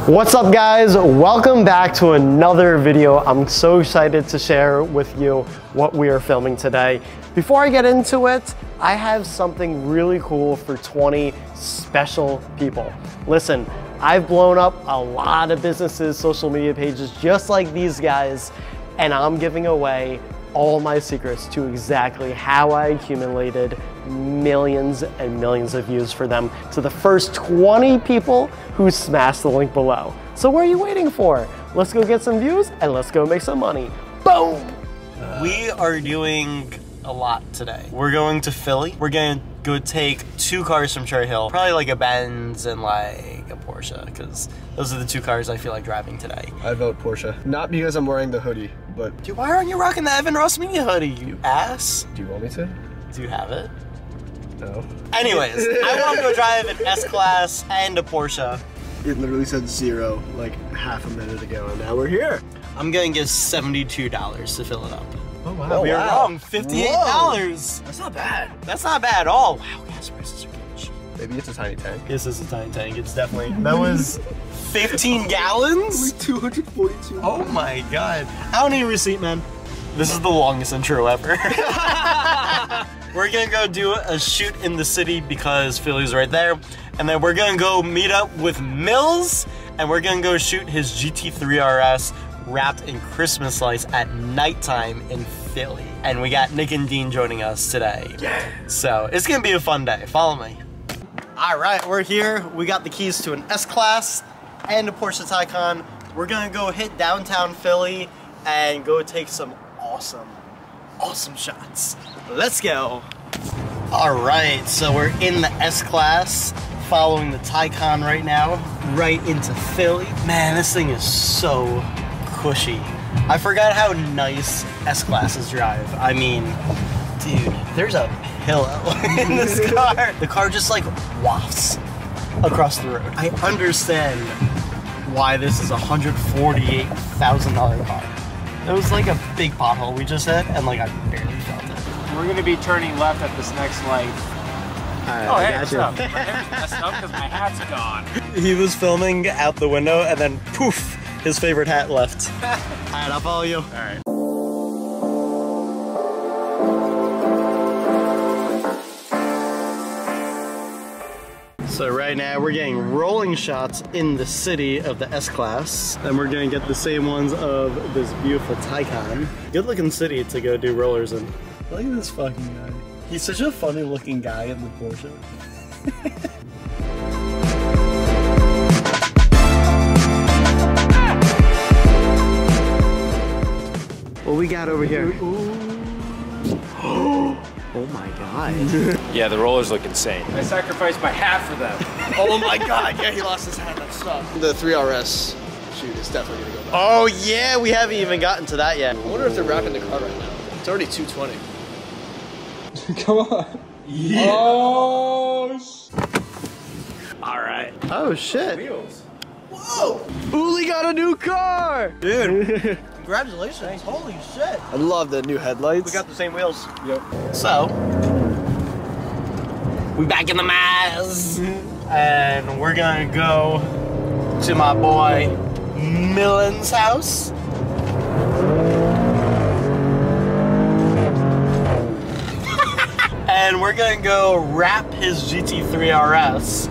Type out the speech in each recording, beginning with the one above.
What's up guys? Welcome back to another video. I'm so excited to share with you what we are filming today. Before I get into it, I have something really cool for 20 special people. Listen, I've blown up a lot of businesses' social media pages just like these guys, and I'm giving away all my secrets to exactly how I accumulated millions and millions of views for them to the first 20 people who smashed the link below. So what are you waiting for? Let's go get some views and let's go make some money. Boom! We are doing a lot today. We're going to Philly. We're gonna go take 2 cars from Cherry Hill, probably like a Benz and like a Porsche, because those are the 2 cars I feel like driving today. I vote Porsche. Not because I'm wearing the hoodie, but... Dude, why aren't you rocking the Evan Ross Media hoodie, you ass? Do you want me to? Do you have it? No. Anyways, I want to go drive an S-Class and a Porsche. It literally said 0 like half a minute ago, and now we're here. I'm gonna give $72 to fill it up. Oh wow. Oh, we were wrong, $58. Whoa. That's not bad. That's not bad at all. Wow, gas prices are good. Maybe it's a tiny tank. This is a tiny tank. It's definitely, that was 15 gallons? Only 242. Oh my God. I don't need a receipt, man. This is the longest intro ever. We're gonna go do a shoot in the city because Philly's right there. And then we're gonna go meet up with Mills and we're gonna go shoot his GT3RS wrapped in Christmas lights at nighttime in Philly. And we got Nick and Dean joining us today. Yeah. So it's gonna be a fun day. Follow me. All right, we're here. We got the keys to an S-Class and a Porsche Taycan. We're gonna go hit downtown Philly and go take some awesome shots. Let's go. All right, so we're in the S-Class, following the Taycan right now, right into Philly. Man, this thing is so cushy. I forgot how nice S-Classes drive. I mean, dude, there's a pillow in this car. The car just like wafts across the road. I understand why this is a $148,000 car. It was like a big pothole we just hit, and like I barely felt it. We're gonna be turning left at this next light. Oh, hey, what's up? My hair's messed up because my hat's gone. He was filming out the window, and then poof, his favorite hat left. All right, I'll follow you. All right. So right now we're getting rolling shots in the city of the S-Class. Then we're gonna get the same ones of this beautiful Taycan. Good looking city to go do rollers in. Look at this fucking guy. He's such a funny looking guy in the Porsche. What we got over here? Oh my God. Yeah, the rollers look insane. I sacrificed my hat for them. Oh my God, yeah, he lost his hat, that sucks. The 3RS shoot is definitely gonna go back. Oh yeah, we haven't even gotten to that yet. I wonder if they're wrapping the car right now. It's already 220. Come on. Yeah. Oh, All right. Oh shit. wheels. Whoa! Uli got a new car! Dude. Congratulations. Holy shit. I love the new headlights. We got the same wheels. Yep. So, we back in the Maz, and we're gonna go to my boy Millen's house. And we're gonna go wrap his GT3RS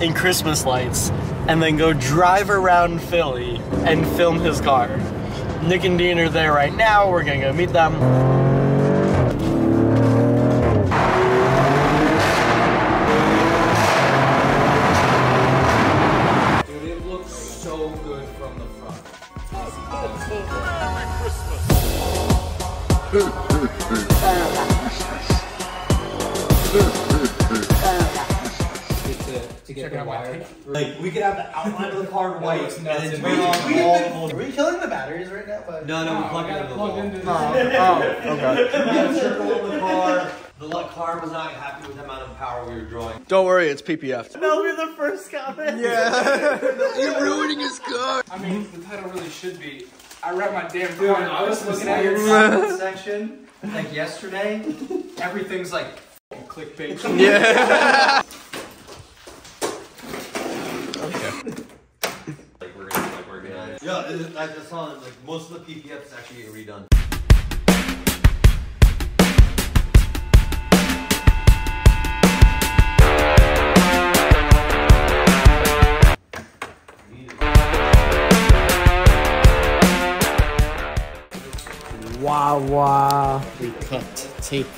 in Christmas lights, and then go drive around Philly and film his car. Nick and Dean are there right now. We're gonna go meet them. Dude, it looks so good from the front. To get the wire. Like, we could have the outline of the car white. Are we killing the batteries right now? No, we plug it into the wall. into Okay. We had a circle on the car. The car was not happy with the amount of power we were drawing. Don't worry, it's PPF. That'll be the first comment. Yeah. You're ruining his car. I mean, the title really should be, I wrapped my damn car. Dude, I was looking at your comment section, like yesterday. Everything's like, clickbait. Yeah. Yeah, I just saw it, like most of the PPFs actually get redone. Wow. We cut tape.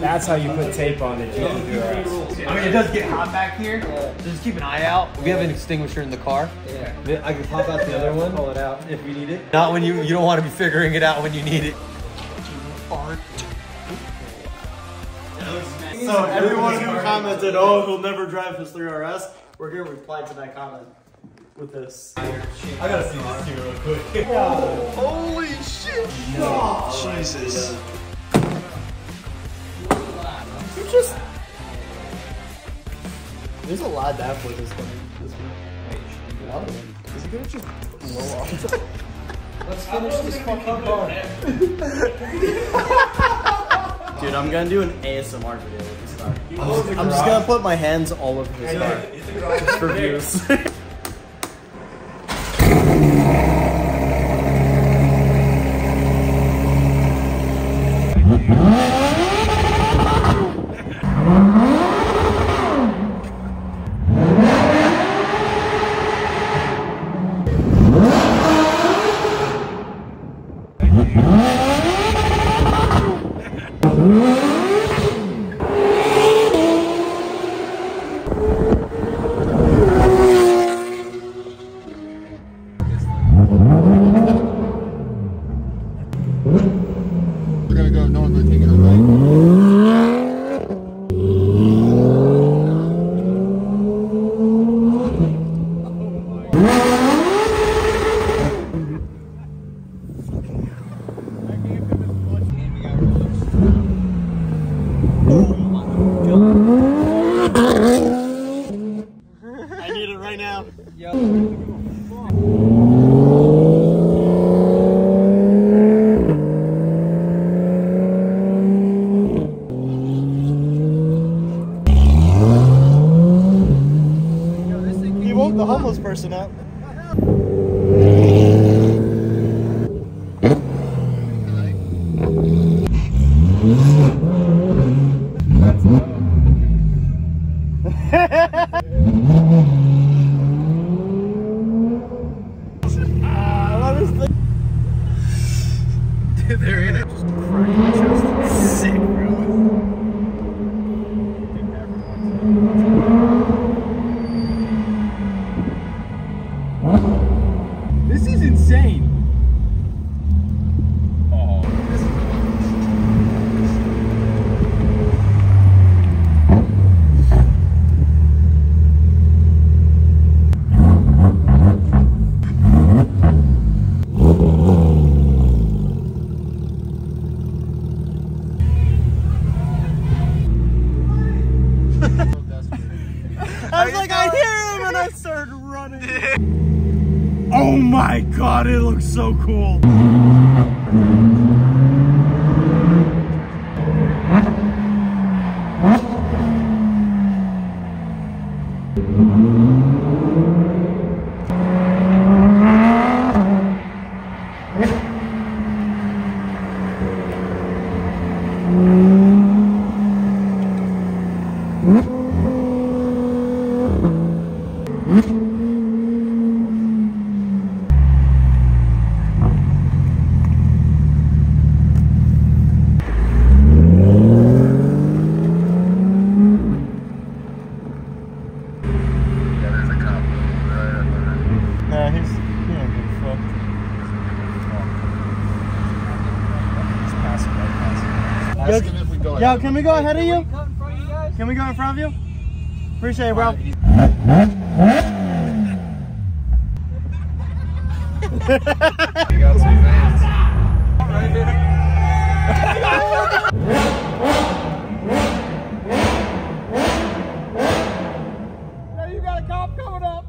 That's how you put tape on the GT3RS. I mean, it does get hot back here. So just keep an eye out. We have an extinguisher in the car. Yeah. I can pop out the other one. Pull it out if we need it. Not when you don't want to be figuring it out when you need it. So everyone who commented, oh, he'll never drive his 3RS, we're gonna reply to that comment with this. I gotta see this too real quick. Holy shit! Oh, Jesus. You just... There's a lot of that for this one. Is it gonna just blow off? Let's finish this fucking car. Dude, I'm gonna do an ASMR video with this car. I'm just gonna put my hands all over this car. Just for views. We're gonna go north and take it right. I need it right now. He woke the homeless person up. They're in it. Just crying chest. Sick, bro. This is insane. I was like, I hear him, and I started running. Oh my god, it looks so cool. Nah, he's gonna get fucked. Ask him if we go Yo, can we go ahead of you? Can we go in front of you? Appreciate it, bro. You got some fans. You got a cop coming up.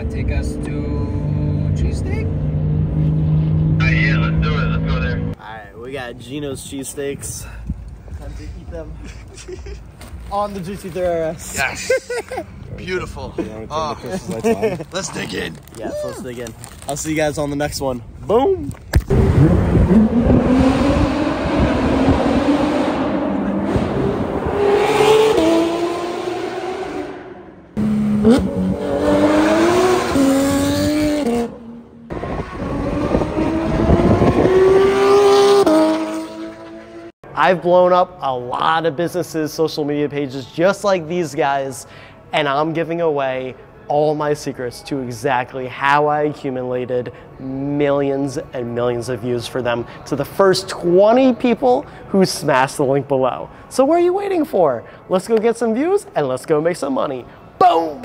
Take us to cheesesteak? Yeah, let's do it. Let's go there. Alright, we got Gino's cheesesteaks. Time to eat them on the GT3RS. Yes. Beautiful. Let's dig in. Yes, let's dig in. I'll see you guys on the next one. Boom! I've blown up a lot of businesses' social media pages just like these guys, and I'm giving away all my secrets to exactly how I accumulated millions and millions of views for them to the first 20 people who smash the link below. So what are you waiting for? Let's go get some views and let's go make some money. Boom!